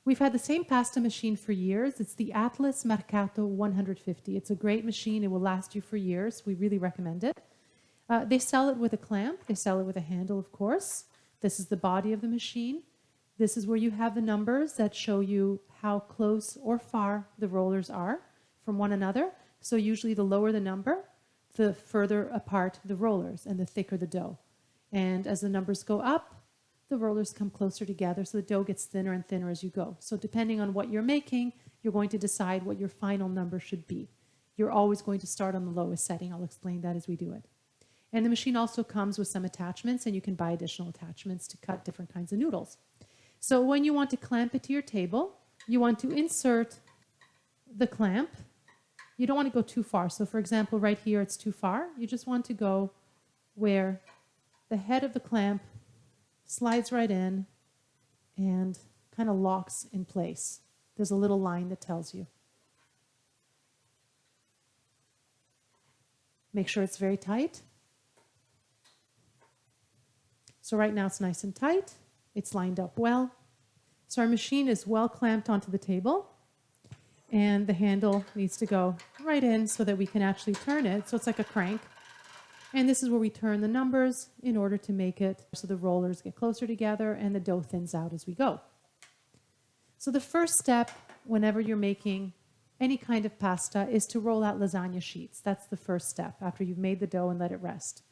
We've had the same pasta machine for years. It's the Atlas Mercato 150. It's a great machine. It will last you for years. We really recommend it. They sell it with a clamp. They sell it with a handle, of course. This is the body of the machine. This is where you have the numbers that show you how close or far the rollers are from one another. So usually the lower the number, the further apart the rollers and the thicker the dough. And as the numbers go up, the rollers come closer together, so the dough gets thinner and thinner as you go. So depending on what you're making, you're going to decide what your final number should be. You're always going to start on the lowest setting. I'll explain that as we do it. And the machine also comes with some attachments, and you can buy additional attachments to cut different kinds of noodles. So when you want to clamp it to your table, you want to insert the clamp. You don't want to go too far. So for example, right here, it's too far. You just want to go where the head of the clamp slides right in and kind of locks in place. There's a little line that tells you. Make sure it's very tight. So right now it's nice and tight. It's lined up well. So our machine is well clamped onto the table, and the handle needs to go right in so that we can actually turn it. So it's like a crank. And this is where we turn the numbers in order to make it so the rollers get closer together and the dough thins out as we go. So the first step whenever you're making any kind of pasta is to roll out lasagna sheets. That's the first step after you've made the dough and let it rest.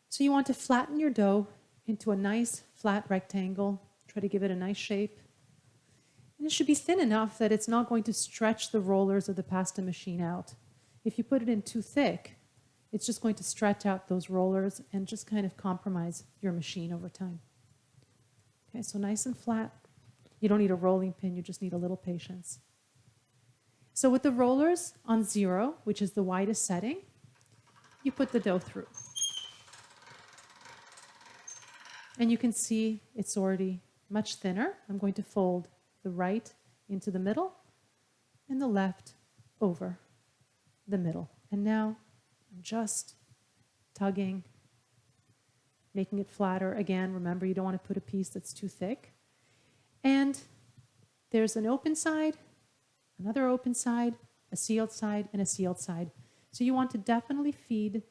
So you want to flatten your dough into a nice flat rectangle. Try to give it a nice shape. And it should be thin enough that it's not going to stretch the rollers of the pasta machine out. If you put it in too thick, it's just going to stretch out those rollers and just kind of compromise your machine over time. Okay, so nice and flat. You don't need a rolling pin, you just need a little patience. So with the rollers on 0, which is the widest setting, you put the dough through. And you can see it's already much thinner. I'm going to fold the right into the middle and the left over the middle. And now I'm just tugging, making it flatter. Again, remember, you don't want to put a piece that's too thick. And there's an open side, another open side, a sealed side, and a sealed side. So you want to definitely feed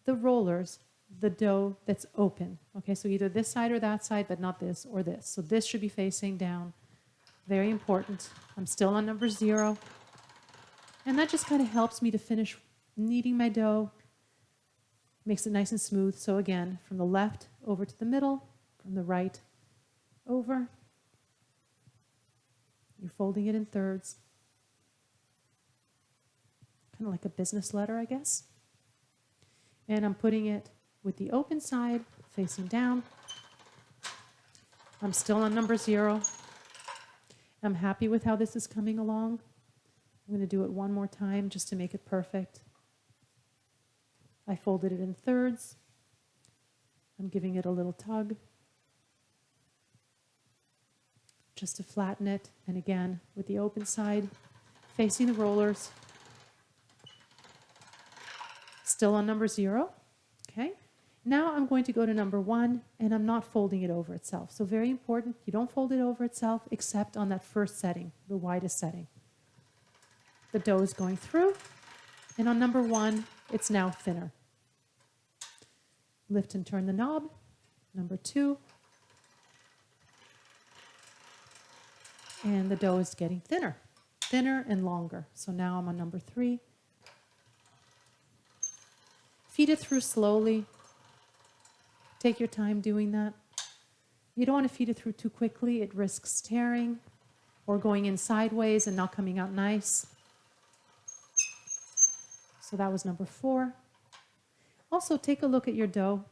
the rollers the dough that's open. Okay, so either this side or that side, but not this or this. So this should be facing down. Very important. I'm still on number 0. And that just kind of helps me to finish kneading my dough. Makes it nice and smooth. So again, from the left over to the middle, from the right over. You're folding it in thirds. Kind of like a business letter, I guess. And I'm putting it with the open side facing down. I'm still on number 0. I'm happy with how this is coming along. I'm going to do it one more time just to make it perfect. I folded it in thirds. I'm giving it a little tug just to flatten it. And again, with the open side facing the rollers. Still on number 0. Okay. Now I'm going to go to number 1, and I'm not folding it over itself. So very important, you don't fold it over itself except on that first setting, the widest setting. The dough is going through, and on number 1, it's now thinner. Lift and turn the knob. Number 2. And the dough is getting thinner, thinner and longer. So now I'm on number 3. Feed it through slowly. Take your time doing that. You don't want to feed it through too quickly. It risks tearing or going in sideways and not coming out nice. So that was number 4. Also, take a look at your dough.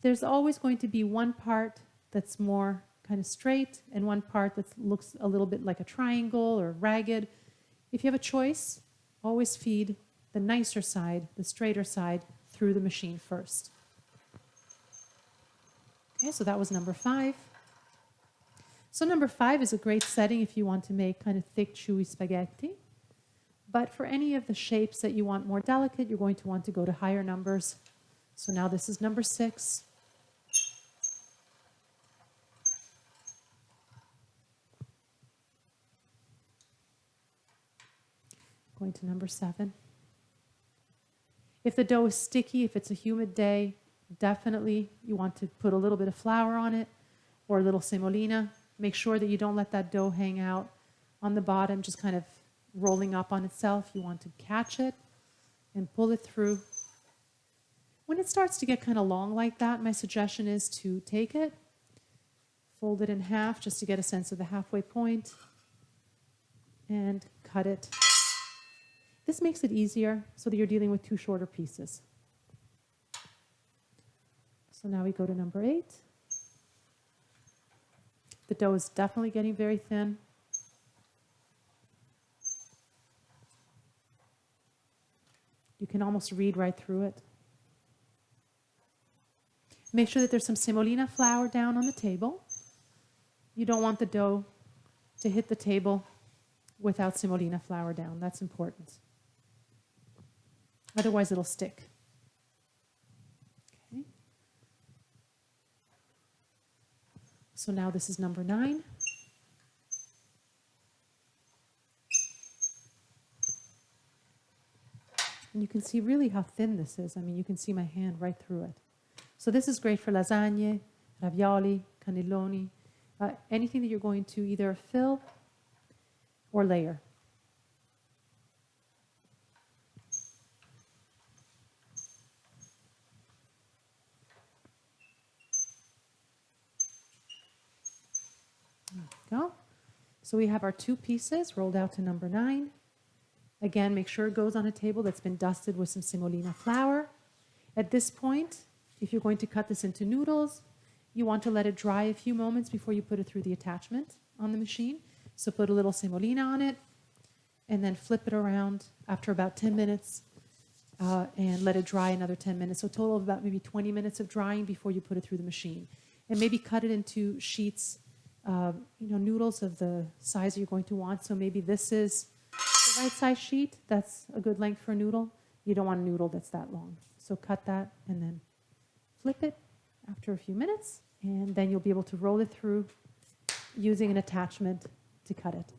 There's always going to be one part that's more kind of straight and one part that looks a little bit like a triangle or ragged. If you have a choice, always feed the nicer side, the straighter side, through the machine first. Okay, so that was number 5. So number 5 is a great setting if you want to make kind of thick, chewy spaghetti. But for any of the shapes that you want more delicate, you're going to want to go to higher numbers. So now this is number 6. Going to number 7. If the dough is sticky, if it's a humid day, definitely you want to put a little bit of flour on it or a little semolina. Make sure that you don't let that dough hang out on the bottom, just kind of rolling up on itself. You want to catch it and pull it through. When it starts to get kind of long like that, my suggestion is to take it, fold it in half just to get a sense of the halfway point, and cut it. This makes it easier so that you're dealing with 2 shorter pieces. So now we go to number 8. The dough is definitely getting very thin. You can almost read right through it. Make sure that there's some semolina flour down on the table. You don't want the dough to hit the table without semolina flour down. That's important. Otherwise, it'll stick. Okay. So now this is number 9. And you can see really how thin this is. I mean, you can see my hand right through it. So this is great for lasagne, ravioli, cannelloni, anything that you're going to either fill or layer. There we go. So we have our 2 pieces rolled out to number 9. Again, make sure it goes on a table that's been dusted with some semolina flour. At this point, if you're going to cut this into noodles, you want to let it dry a few moments before you put it through the attachment on the machine. So put a little semolina on it and then flip it around after about 10 minutes and let it dry another 10 minutes. So a total of about maybe 20 minutes of drying before you put it through the machine. And maybe cut it into sheets, noodles of the size you're going to want. So maybe this is the right size sheet. That's a good length for a noodle. You don't want a noodle that's that long. So cut that and then flip it after a few minutes, and then you'll be able to roll it through using an attachment to cut it.